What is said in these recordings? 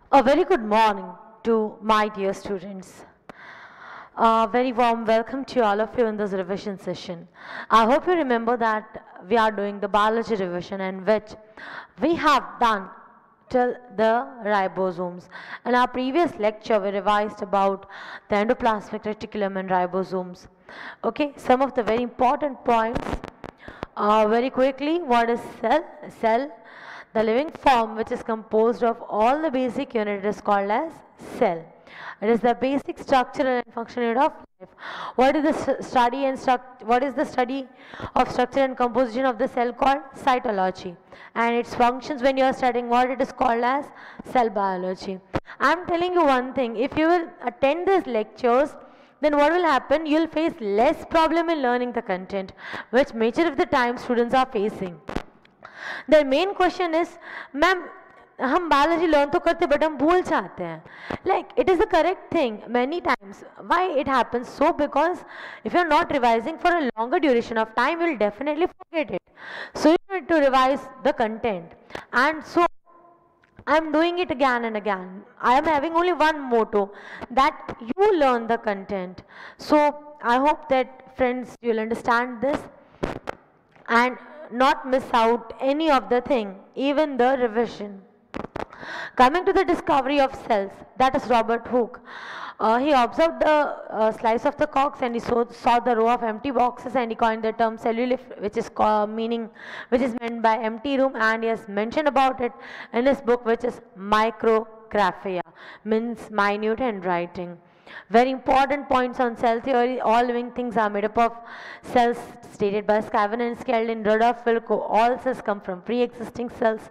A very good morning to my dear students. A very warm welcome to all of you in this revision session. I hope you remember that we are doing the biology revision in which we have done till the ribosomes. In our previous lecture, we revised about the endoplasmic reticulum and ribosomes. Okay, some of the very important points. Very quickly, what is cell? Cell, the living form which is composed of all the basic unit is called as cell. It is the basic structural and functional unit of life. What is the study and what is the study of structure and composition of the cell called? Cytology. And its functions when you are studying what it is called as cell biology. I am telling you one thing, if you will attend these lectures, then what will happen? You will face less problem in learning the content, which major of the time students are facing. The main question is, ma'am, हम biology learn तो करते but हम भूल जाते हैं. Like it is the correct thing many times. Why it happens? So because if you are not revising for a longer duration of time, you will definitely forget it. So you need to revise the content. And so I am doing it again and again. I am having only one motto, that you learn the content. So I hope that friends you'll understand this and not miss out any of the thing, even the revision. Coming to the discovery of cells, that is Robert Hooke. He observed the slice of the corks and he saw the row of empty boxes and he coined the term cellulite, which is which is meant by empty room, and he has mentioned about it in his book, which is Micrographia, means minute handwriting. Very important points on cell theory. All living things are made up of cells, stated by Scaven and Skeldin, Rudolf Virchow. All cells come from pre-existing cells.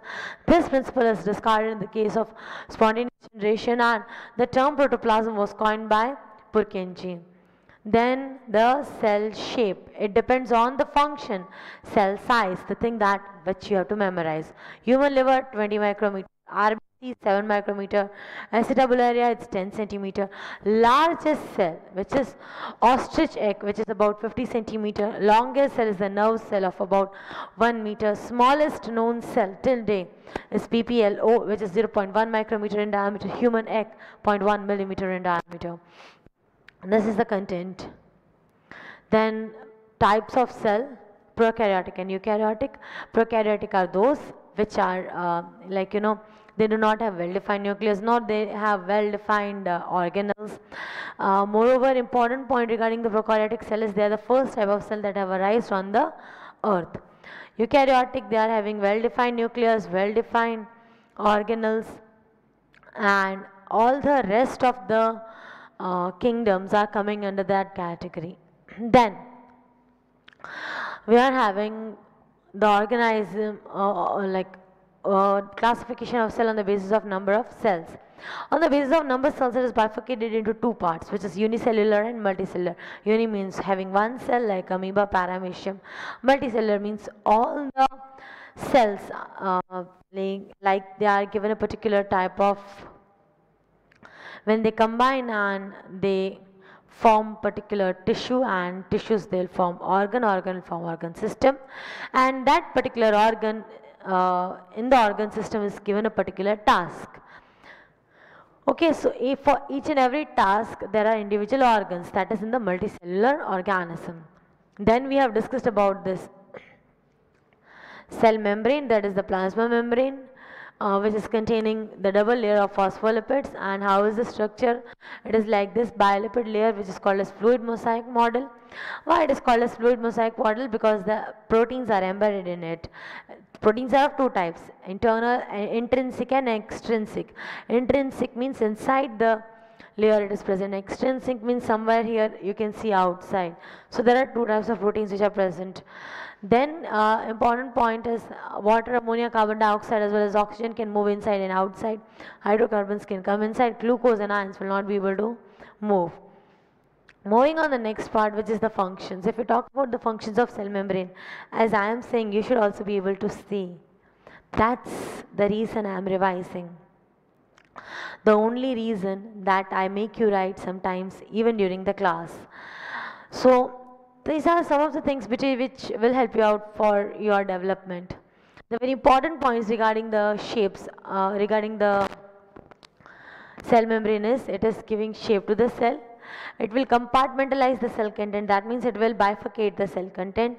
This principle is discarded in the case of spontaneous generation, and the term protoplasm was coined by Purkinje. Then the cell shape. It depends on the function. Cell size, the thing that which you have to memorize. Human liver 20 micrometer. RBC 7 micrometer, acetabularia it's 10 centimeter, largest cell which is ostrich egg which is about 50 centimeter, longest cell is the nerve cell of about 1 meter, smallest known cell till date is PPLO which is 0.1 micrometer in diameter, human egg 0.1 millimeter in diameter. And this is the content. Then types of cell, prokaryotic and eukaryotic. Prokaryotic are those which are they do not have well-defined nucleus, nor they have well-defined organelles. Moreover, important point regarding the prokaryotic cell is they are the first type of cell that have arisen on the earth. Eukaryotic, they are having well-defined nucleus, well-defined organelles, and all the rest of the kingdoms are coming under that category. Then we are having the organism classification of cell on the basis of number of cells. On the basis of number of cells, it is bifurcated into two parts, which is unicellular and multicellular. Uni means having one cell like amoeba, paramecium. Multicellular means all the cells like they are given a particular type of, when they combine and they form particular tissue, and tissues they'll form organ will form organ system, and that particular organ in the organ system is given a particular task. Okay, so for each and every task there are individual organs, that is in the multicellular organism. Then we have discussed about this cell membrane, that is the plasma membrane, which is containing the double layer of phospholipids. And how is the structure? It is like this bilipid layer which is called as fluid mosaic model. Why it is called as fluid mosaic model? Because the proteins are embedded in it. Proteins are of two types, intrinsic and extrinsic. Intrinsic means inside the layer it is present. Extrinsic means somewhere here you can see outside. So there are two types of proteins which are present. Then important point is water, ammonia, carbon dioxide as well as oxygen can move inside and outside. Hydrocarbons can come inside. Glucose and ions will not be able to move. Moving on the next part, which is the functions. If we talk about the functions of cell membrane, as I am saying, you should also be able to see. That's the reason I am revising. The only reason that I make you write sometimes even during the class. So these are some of the things which will help you out for your development. The very important points regarding the shapes, regarding the Cell membrane it is giving shape to the cell. It will compartmentalize the cell content, that means it will bifurcate the cell content.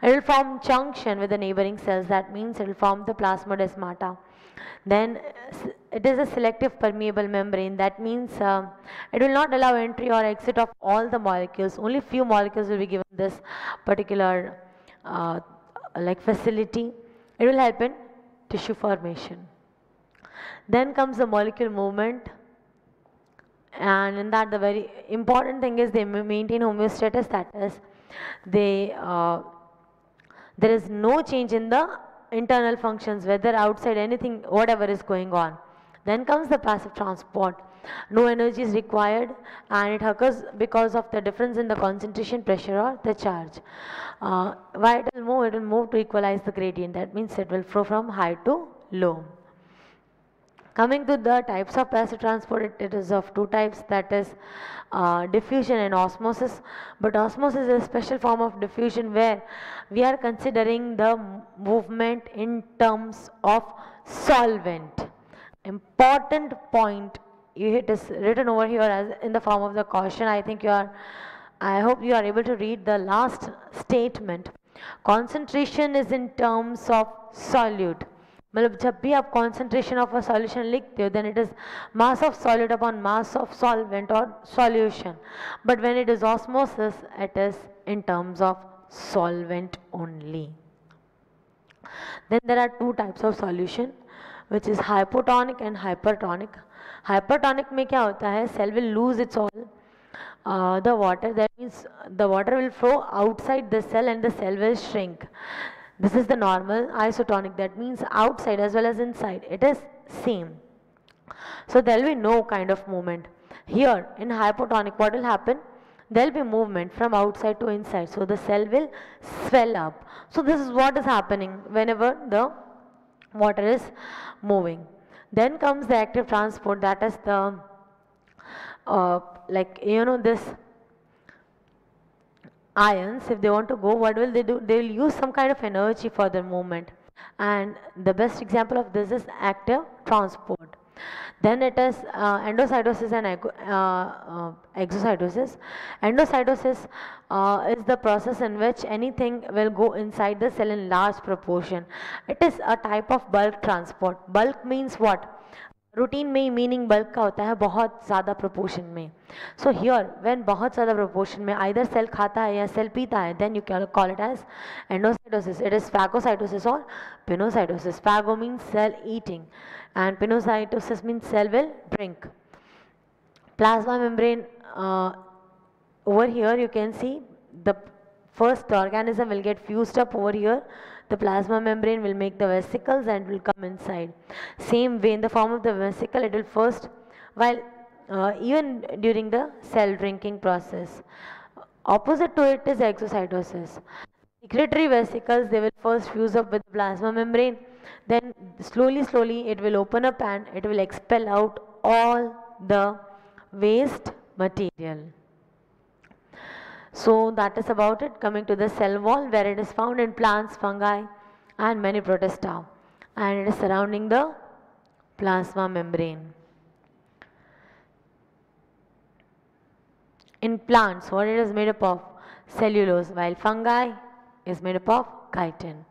It will form junction with the neighboring cells, that means it will form the plasmodesmata. Then it is a selective permeable membrane, that means it will not allow entry or exit of all the molecules, only few molecules will be given this particular like facility. It will help in tissue formation. Then comes the molecule movement, and in that the very important thing is they maintain homeostatic status. They there is no change in the internal functions, whether outside anything, whatever is going on. Then comes the passive transport. No energy is required, and it occurs because of the difference in the concentration, pressure, or the charge. Why it will move? It will move to equalize the gradient, that means it will flow from high to low. Coming to the types of passive transport, it is of two types, that is diffusion and osmosis. But osmosis is a special form of diffusion where we are considering the movement in terms of solvent. Important point, it is written over here as in the form of the caution. I hope you are able to read the last statement. Concentration is in terms of solute. मतलब जब भी आप concentration of a solution लिखते हो, then it is mass of solute upon mass of solvent or solution. But when it is osmosis, it is in terms of solvent only. Then there are two types of solution, which is hypotonic and hypertonic. Hypertonic में क्या होता है? Cell will lose its all the water, that means the water will flow outside the cell and the cell will shrink. This is the normal isotonic, that means outside as well as inside it is same. So there will be no kind of movement. Here in hypotonic, what will happen? There will be movement from outside to inside, so the cell will swell up. So this is what is happening whenever the water is moving. Then comes the active transport, that is the this ions, if they want to go, what will they do? They will use some kind of energy for their movement, and the best example of this is active transport. Then it is endocytosis and exocytosis. Endocytosis is the process in which anything will go inside the cell in large proportion. It is a type of bulk transport. Bulk means what? Routine में ही meaning bulk का होता है बहुत ज़्यादा proportion में. So here when बहुत ज़्यादा proportion में आइदर सेल खाता है या सेल पीता है, then you can call it as endocytosis. It is phagocytosis और pinocytosis. Phago means cell eating and pinocytosis means cell will drink. Plasma membrane, over here you can see the first organism will get fused up over here. The plasma membrane will make the vesicles and will come inside. Same way in the form of the vesicle, it will first, while even during the cell drinking process. Opposite to it is exocytosis. Secretory vesicles, they will first fuse up with the plasma membrane, then slowly it will open up and it will expel out all the waste material. So that is about it. Coming to the cell wall, where it is found in plants, fungi and many protista, and it is surrounding the plasma membrane. In plants, what it is made up of? Cellulose, while fungi is made up of chitin.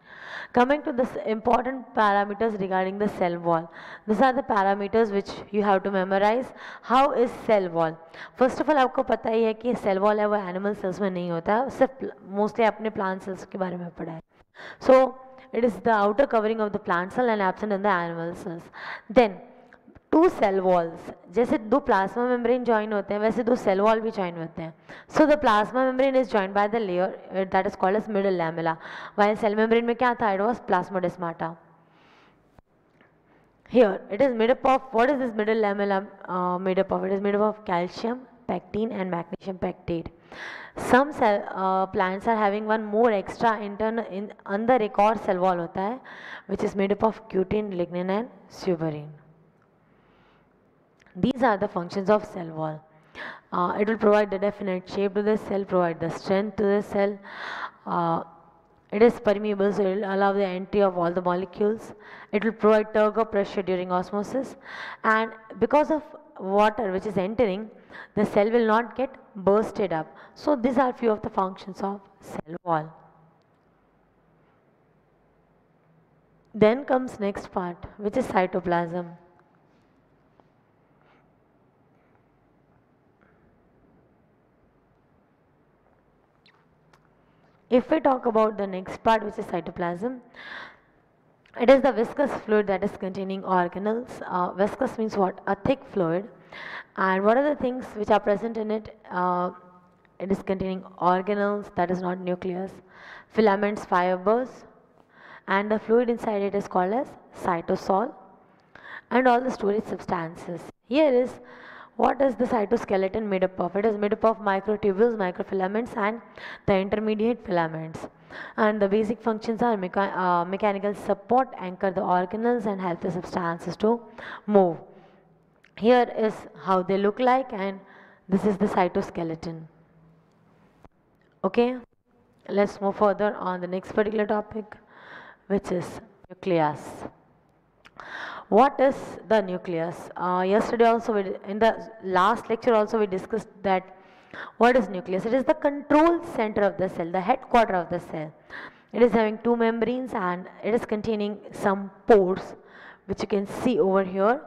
Coming to the important parameters regarding the cell wall. These are the parameters which you have to memorize. How is cell wall? First of all, आपको पता ही है कि cell wall है वो animal cells में नहीं होता है, सिर्फ mostly अपने plant cells के बारे में पढ़ा है. So it is the outer covering of the plant cell and absent in the animal cells. Then two cell walls, जैसे दो plasma membrane join होते हैं वैसे दो cell wall भी join होते हैं. So the plasma membrane is joined by the layer that is called as middle lamella, while cell membrane में क्या था? It was plasmodesmata. Here it is made up of, what is this middle lamella made up of? It is made up of calcium, pectin and magnesium pectate. Some cell plants are having one more extra internal in अंदर एक और cell wall होता है which is made up of cutin, lignin and suberin. These are the functions of cell wall. It will provide the definite shape to the cell, provide the strength to the cell. It is permeable, so it will allow the entry of all the molecules. It will provide turgor pressure during osmosis, and because of water which is entering, the cell will not get bursted up. So these are few of the functions of cell wall. Then comes next part, which is cytoplasm. If we talk about the next part, which is cytoplasm, it is the viscous fluid that is containing organelles. Viscous means what? A thick fluid. And what are the things which are present in it? It is containing organelles, that is not nucleus, filaments, fibers, and the fluid inside it is called as cytosol, and all the storage substances. Here is what is the cytoskeleton made up of? It is made up of microtubules, microfilaments, and the intermediate filaments. And the basic functions are mechanical support, anchor the organelles, and help the substances to move. Here is how they look like, and this is the cytoskeleton. Okay, let's move further on the next particular topic, which is nucleus. What is the nucleus? Yesterday also, in the last lecture also, we discussed that what is nucleus? It is the control center of the cell, the headquarter of the cell. It is having two membranes and it is containing some pores, which you can see over here.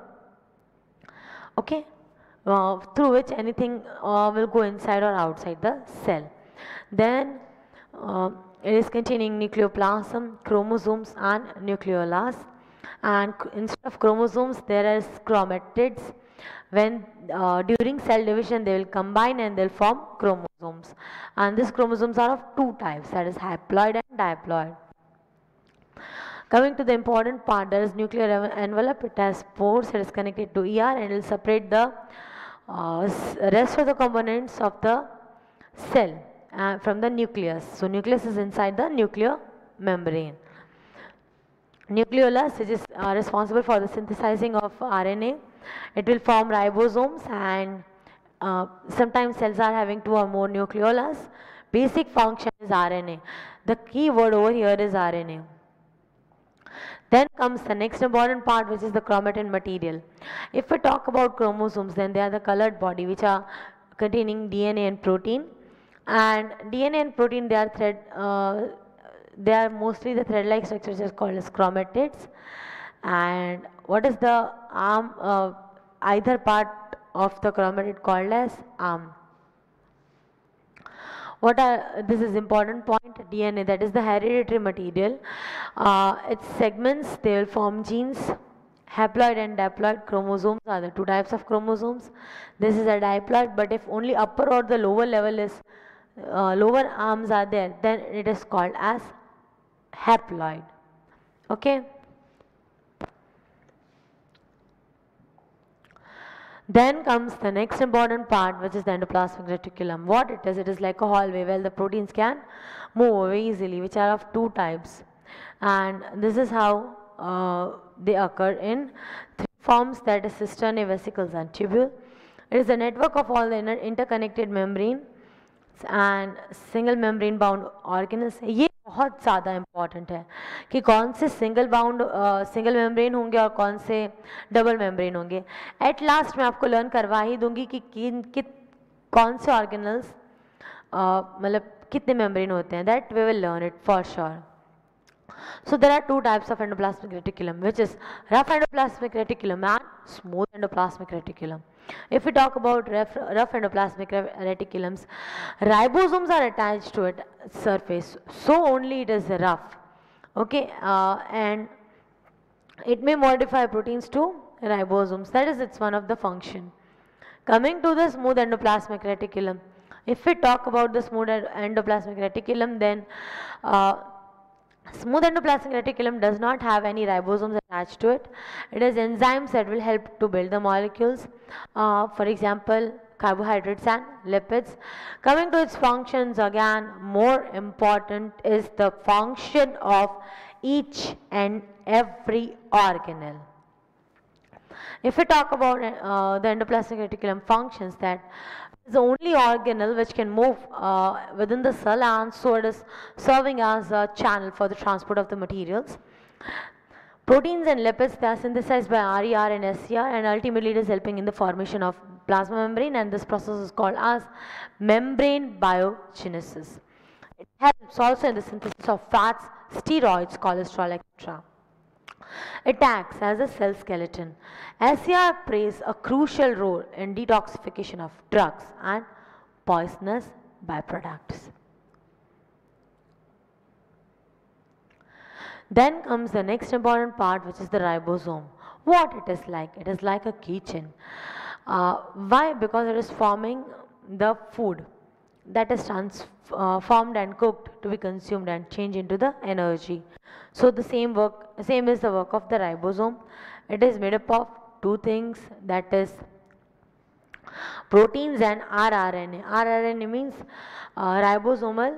Okay, through which anything will go inside or outside the cell. Then it is containing nucleoplasm, chromosomes, and nucleolus. And instead of chromosomes, there is chromatids. When during cell division, they will combine and they will form chromosomes. And these chromosomes are of two types, that is haploid and diploid. Coming to the important part, there is nuclear envelope. It has pores. It is connected to ER and it will separate the rest of the components of the cell from the nucleus. So nucleus is inside the nuclear membrane. Nucleolus, which is responsible for the synthesizing of RNA. It will form ribosomes, and sometimes cells are having two or more nucleolus. Basic function is RNA. The key word over here is RNA. Then comes the next important part, which is the chromatin material. If we talk about chromosomes, then they are the colored body which are containing DNA and protein. And DNA and protein, they are they are mostly the thread-like structures is called as chromatids. And what is the arm, either part of the chromatid called as arm? This is important point, DNA, that is the hereditary material. Its segments, they will form genes. Haploid and diploid chromosomes are the two types of chromosomes. This is a diploid, but if only upper or the lower level is lower arms are there, then it is called as haploid. Okay. Then comes the next important part, which is the endoplasmic reticulum. What it is like a hallway where the proteins can move very easily, which are of two types. And this is how they occur in three forms, that is cisternae, vesicles, and tubule. It is a network of all the interconnected membrane and single membrane bound organelles. ये बहुत ज़्यादा important है कि कौन से single membrane होंगे और कौन से double membrane होंगे. At last मैं आपको learn करवा ही दूंगी कि कौन से organelles मतलब कितने membrane होते हैं. That we will learn it for sure. So there are two types of endoplasmic reticulum, which is rough endoplasmic reticulum and smooth endoplasmic reticulum. If we talk about rough endoplasmic reticulums, ribosomes are attached to its surface, so only it is rough. Okay, and it may modify proteins to ribosomes. That is, it's one of the function. Coming to the smooth endoplasmic reticulum, if we talk about the smooth endoplasmic reticulum, then smooth endoplasmic reticulum does not have any ribosomes attached to it. It has enzymes that will help to build the molecules, for example carbohydrates and lipids. Coming to its functions, again more important is the function of each and every organelle. If we talk about the endoplasmic reticulum functions, that is the only organelle which can move within the cell, and so it is serving as a channel for the transport of the materials. Proteins and lipids, they are synthesized by RER and SCR, and ultimately it is helping in the formation of plasma membrane, and this process is called as membrane biogenesis. It helps also in the synthesis of fats, steroids, cholesterol, etc. It acts as a cell skeleton. SCR plays a crucial role in detoxification of drugs and poisonous byproducts. Then comes the next important part, which is the ribosome. What it is like? It is like a kitchen. Why? Because it is forming the food that is transformed and cooked to be consumed and changed into the energy. So the same is the work of the ribosome. It is made up of two things, that is proteins and rRNA. rRNA means ribosomal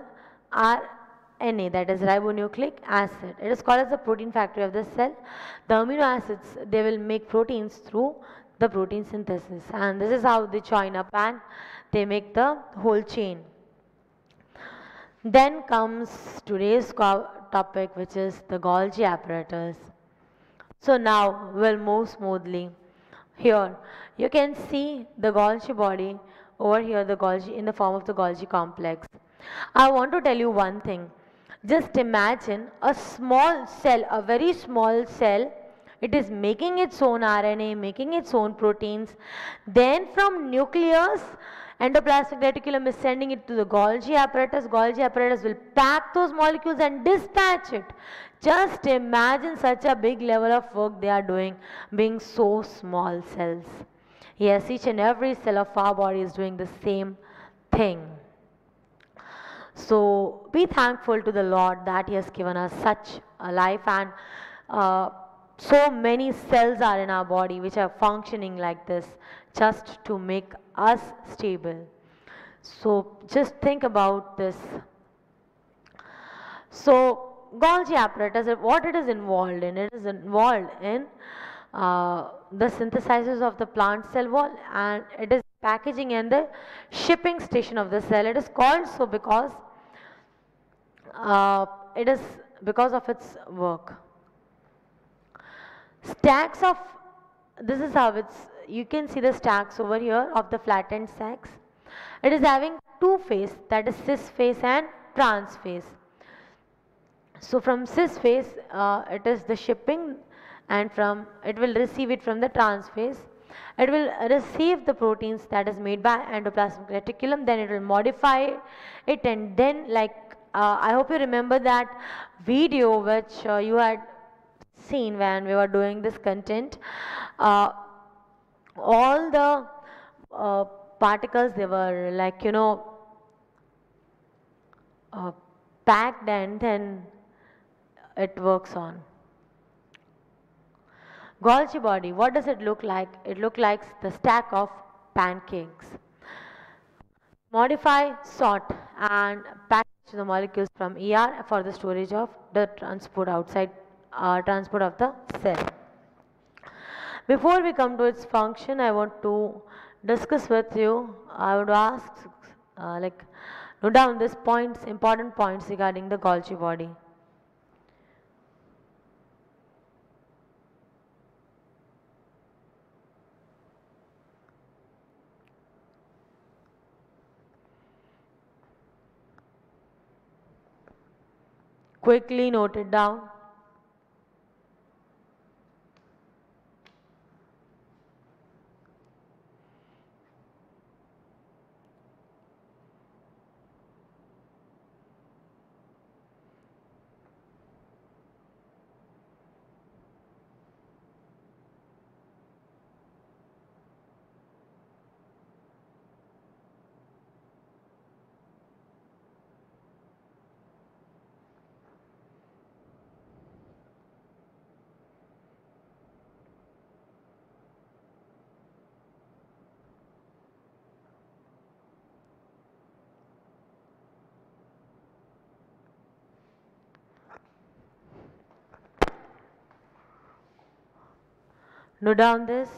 RNA, that is ribonucleic acid. It is called as the protein factory of the cell. The amino acids, they will make proteins through the protein synthesis, and this is how they join up and they make the whole chain. Then comes today's topic, which is the Golgi apparatus. So now we'll move smoothly. Here you can see the Golgi body, over here the Golgi in the form of the Golgi complex. I want to tell you one thing. Just imagine a small cell, a very small cell. It is making its own RNA, making its own proteins. Then from nucleus, endoplasmic reticulum is sending it to the Golgi apparatus. Golgi apparatus will pack those molecules and dispatch it. Just imagine such a big level of work they are doing, being so small cells. Yes, each and every cell of our body is doing the same thing. So be thankful to the Lord that He has given us such a life, and so many cells are in our body which are functioning like this just to make us stable. So just think about this. So Golgi apparatus, what it is involved in? It is involved in the synthesizers of the plant cell wall, and it is packaging and the shipping station of the cell. It is called so because it is because of its work. Stacks of, this is how it's, you can see the stacks over here of the flattened stacks. It is having two phase, that is cis phase and trans phase. So from cis phase, it is the shipping, and from it will receive it from the trans phase. It will receive the proteins that is made by endoplasmic reticulum, then it will modify it, and then like I hope you remember that video which you had seen when we were doing this content. All the particles, they were like, you know, packed, and then it works on. Golgi body, what does it look like? It looks like the stack of pancakes. Modify, sort and package the molecules from ER for the storage of the transport outside, transport of the cell. Before we come to its function, I want to discuss with you, I would ask, like, note down these points, important points regarding the Golgi body. Quickly note it down. Note down this.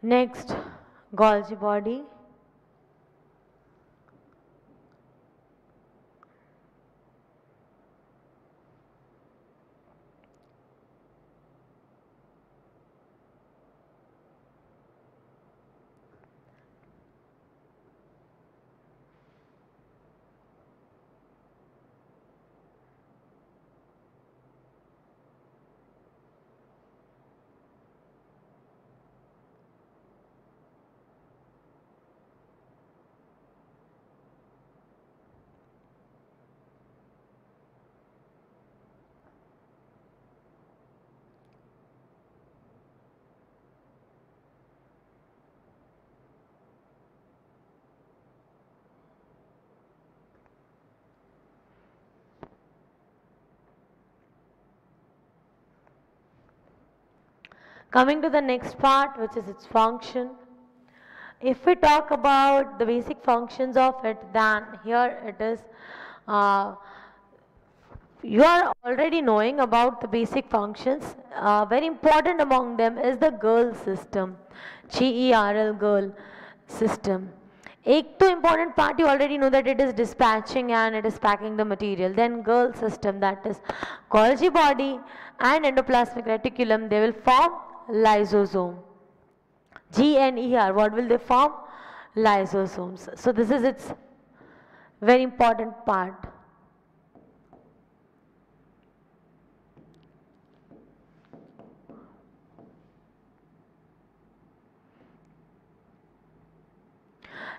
Next, Golgi body. Coming to the next part, which is its function. If we talk about the basic functions of it, then here it is. You are already knowing about the basic functions. Very important among them is the GERL system, GERL GERL system. एक तो important part you already know that it is dispatching and it is packing the material. Then GERL system, that is Golgi body and endoplasmic reticulum, they will form lysosome. G and ER, what will they form? Lysosomes. So this is its very important part.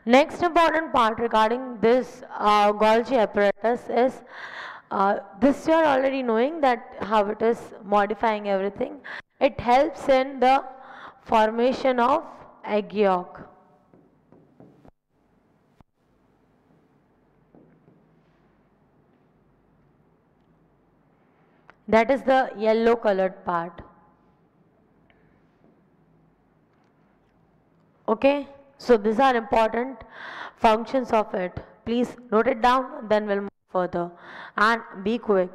Next important part regarding this Golgi apparatus is this you are already knowing that how it is modifying everything. It helps in the formation of egg yolk. That is the yellow colored part. Okay, so these are important functions of it. Please note it down, then we'll move further and be quick.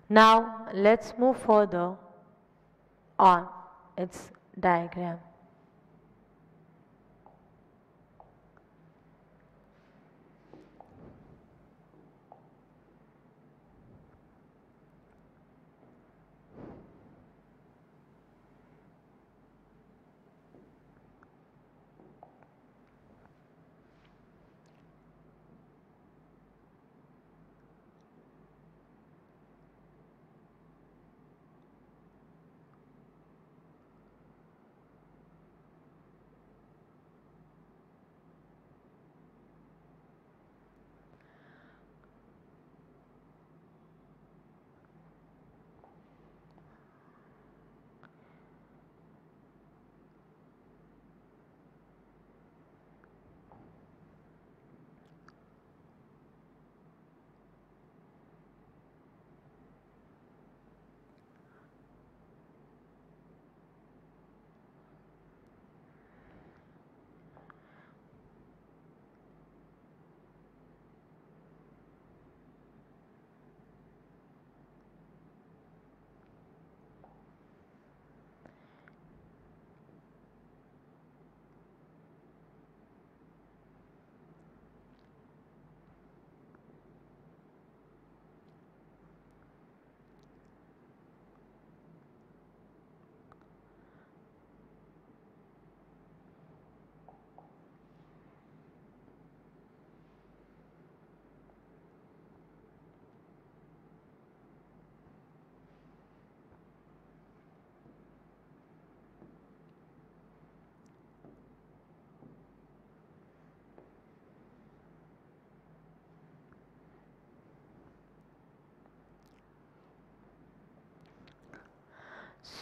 Now let's move further on its diagram.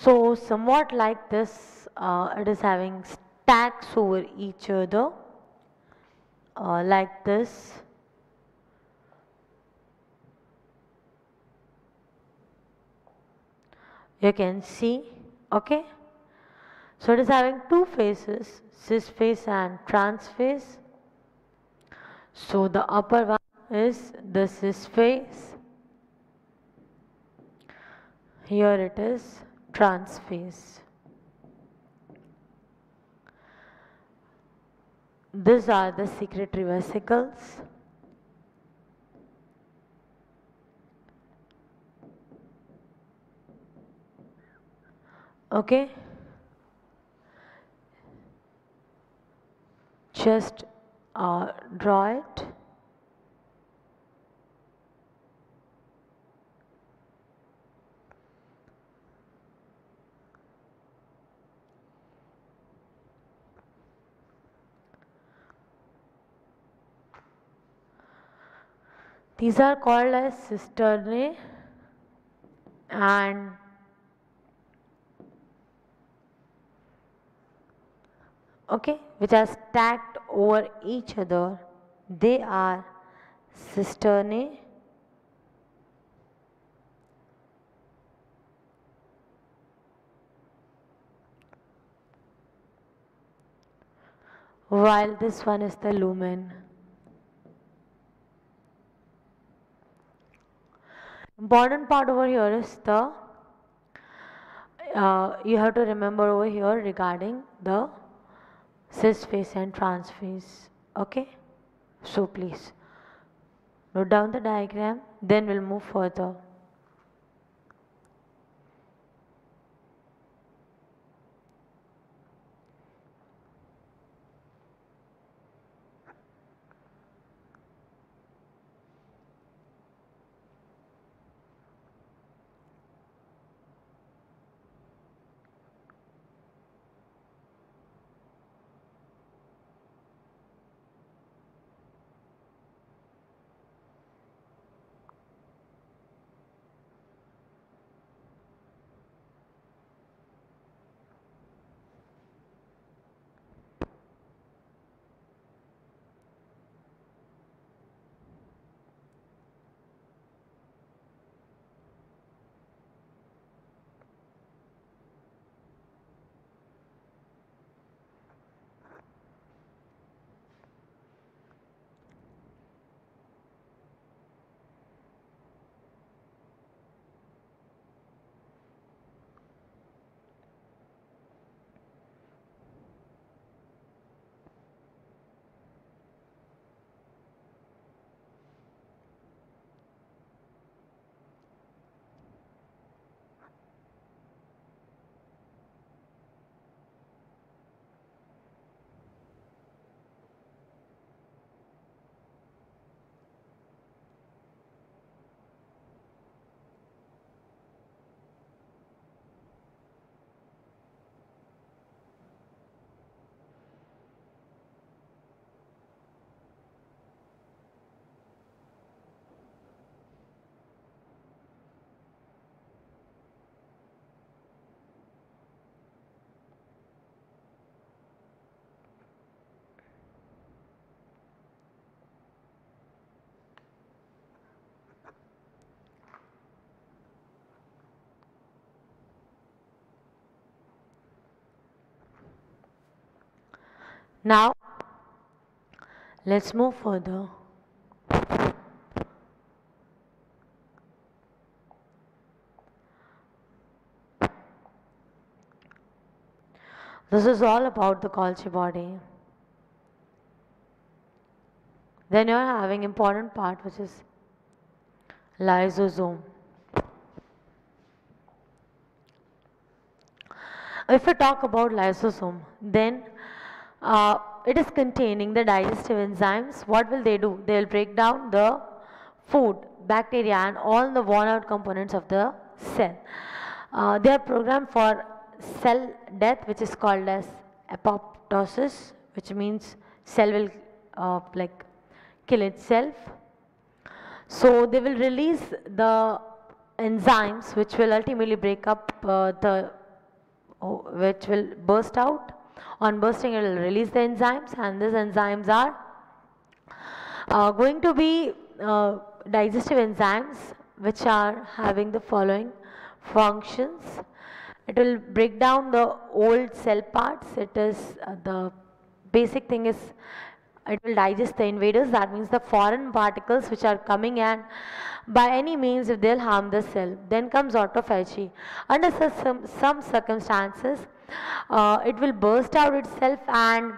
So somewhat like this, it is having stacks over each other, like this. You can see, okay. So it is having two phases, cis phase and trans phase. So the upper one is the cis phase. Here it is trans phase. These are the secretory vesicles. Okay. Just draw it. These are called as cisternae, and okay, which are stacked over each other. They are cisternae. While this one is the lumen. Important part over here is the you have to remember over here regarding the cis phase and trans phase. Okay, so please note down the diagram, then we'll move further. Now let's move further. This is all about the Golgi body. Then you are having important part, which is lysosome. If we talk about lysosome, then it is containing the digestive enzymes. What will they do? They will break down the food, bacteria and all the worn out components of the cell. They are programmed for cell death, which is called as apoptosis, which means cell will like kill itself. So they will release the enzymes which will ultimately break up the which will burst out. On bursting, it will release the enzymes, and these enzymes are going to be digestive enzymes which are having the following functions. It will break down the old cell parts. It is the basic thing is it will digest the invaders, that means the foreign particles which are coming and by any means if they'll harm the cell. Then comes autophagy. Under some circumstances it will burst out itself and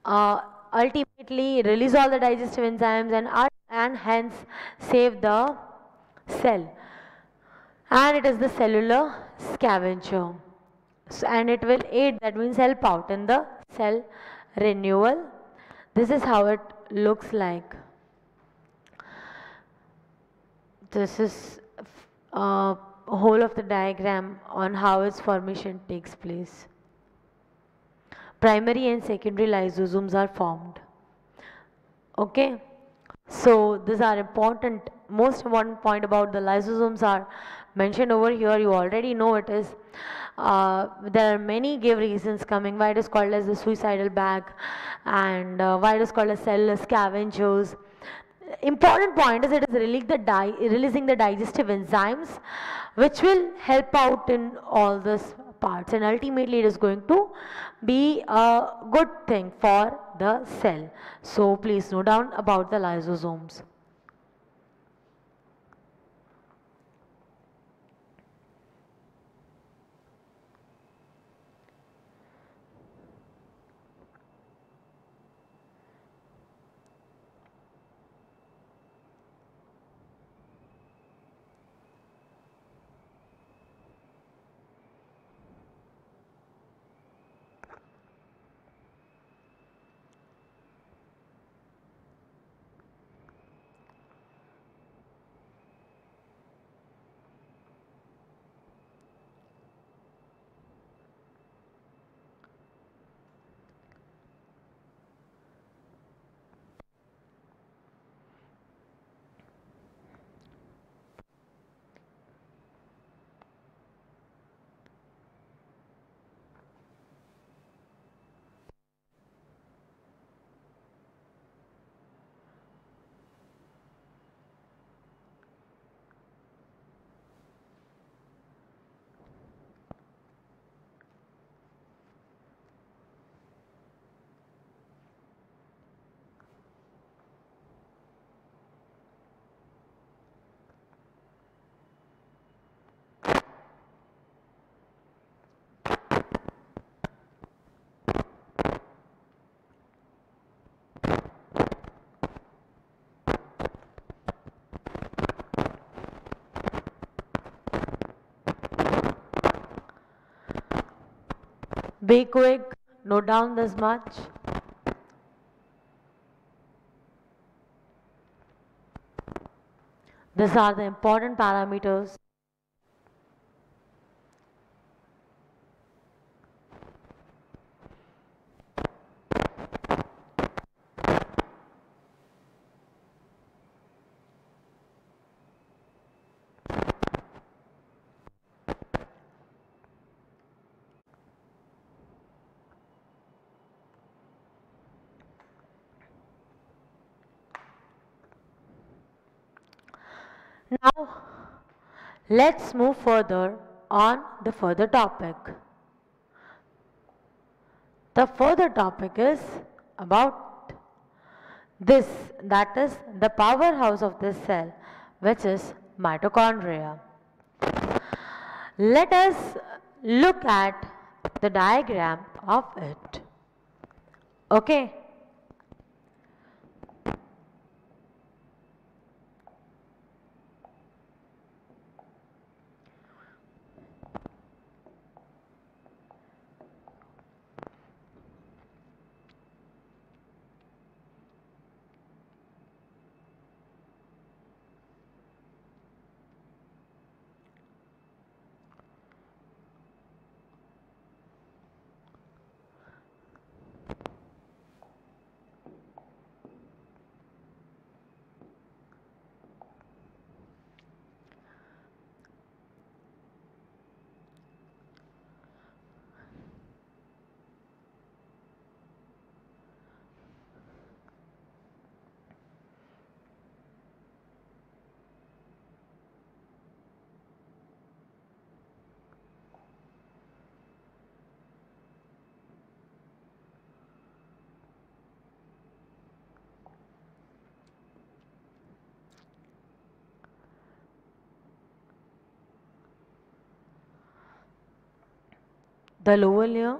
uh, ultimately release all the digestive enzymes and hence save the cell, and it is the cellular scavenger. So, and it will aid, that means help out in the cell renewal. This is how it looks like. This is a whole of the diagram on how its formation takes place. Primary and secondary lysosomes are formed. Okay, so these are important. Most important point about the lysosomes are mentioned over here. You already know it is. There are many give reasons coming why it is called as the suicidal bag and why it is called as cellular scavengers. Important point is it is releasing the digestive enzymes which will help out in all these parts, and ultimately it is going to be a good thing for the cell. So please note down about the lysosomes. Be quick, note down this much. These are the important parameters. Now, let's move further on the further topic. The further topic is about this, that is the powerhouse of this cell, which is mitochondria. Let us look at the diagram of it. Okay. the lower layer.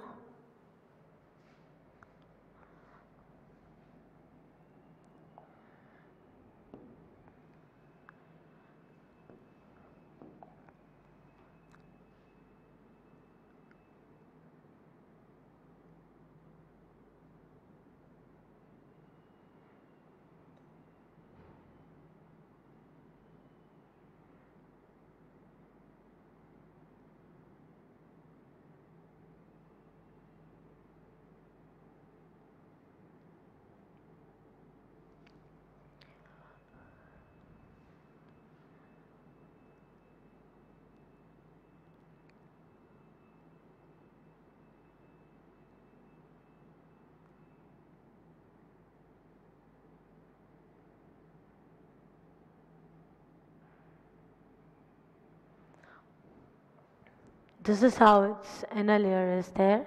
This is how its inner layer is there.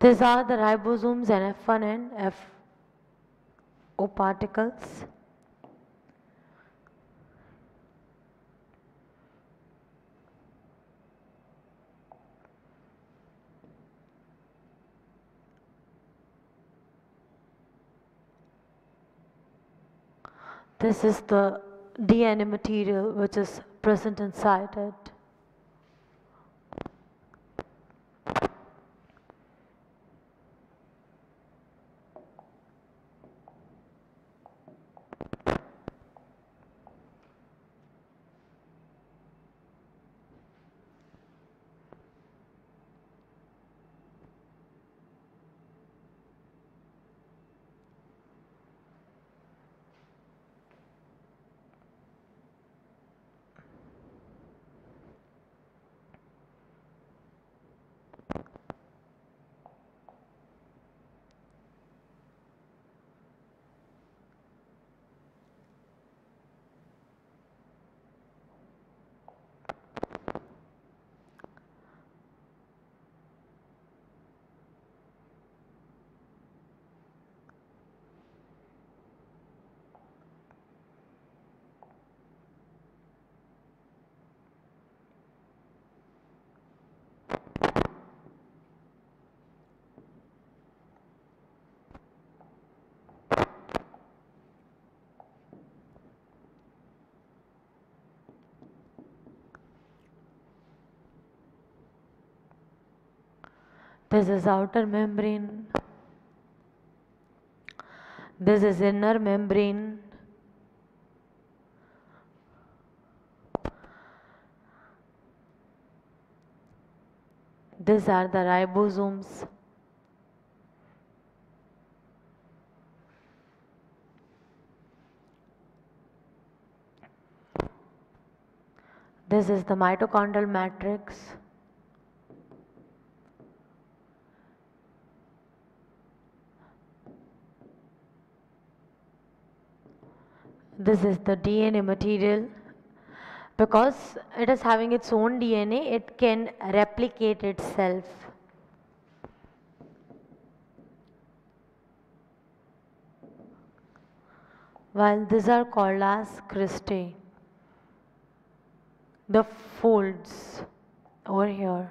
These are the ribosomes and F1 and FO particles. This is the DNA material which is present inside it. This is outer membrane. This is inner membrane. These are the ribosomes. This is the mitochondrial matrix. This is the DNA material. Because it is having its own DNA, it can replicate itself. While these are called as cristae. The folds over here.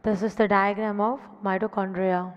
This is the diagram of mitochondria.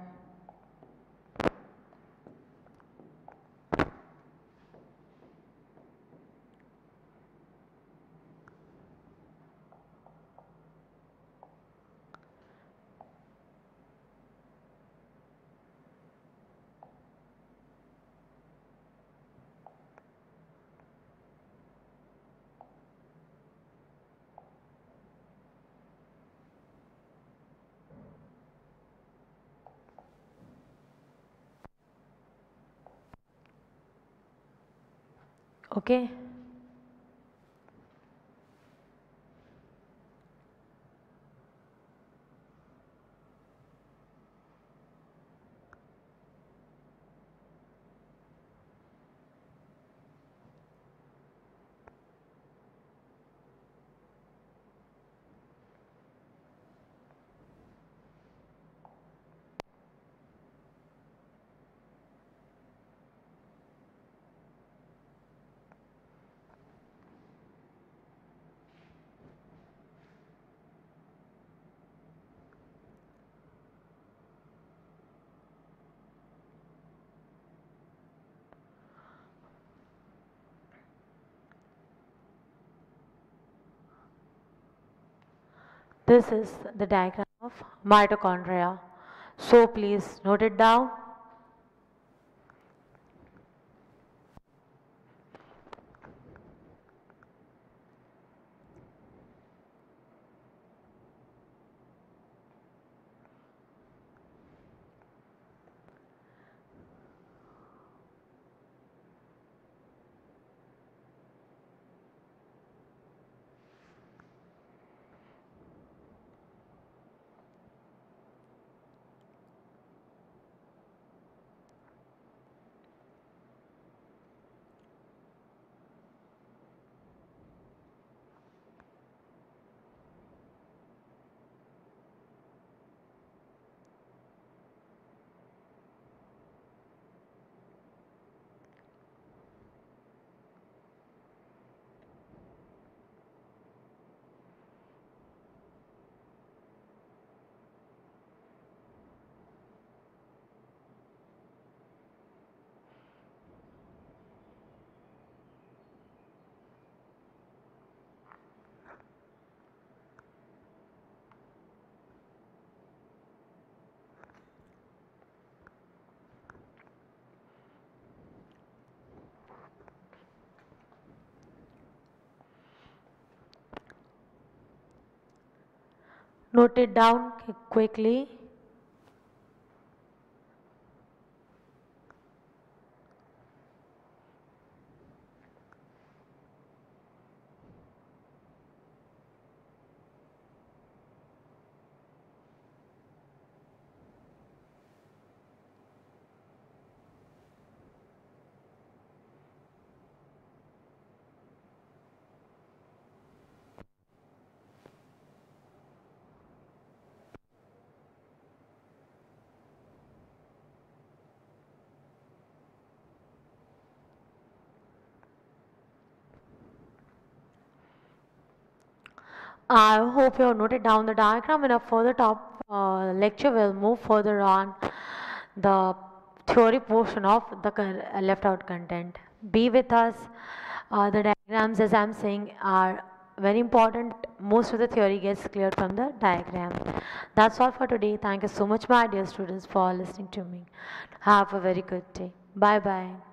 Okay. This is the diagram of mitochondria. So please note it down. Note it down quickly. I hope you have noted down the diagram. In a further top lecture, we'll move further on the theory portion of the left out content. Be with us. The diagrams, as I'm saying, are very important. Most of the theory gets cleared from the diagram. That's all for today. Thank you so much, my dear students, for listening to me. Have a very good day. Bye bye.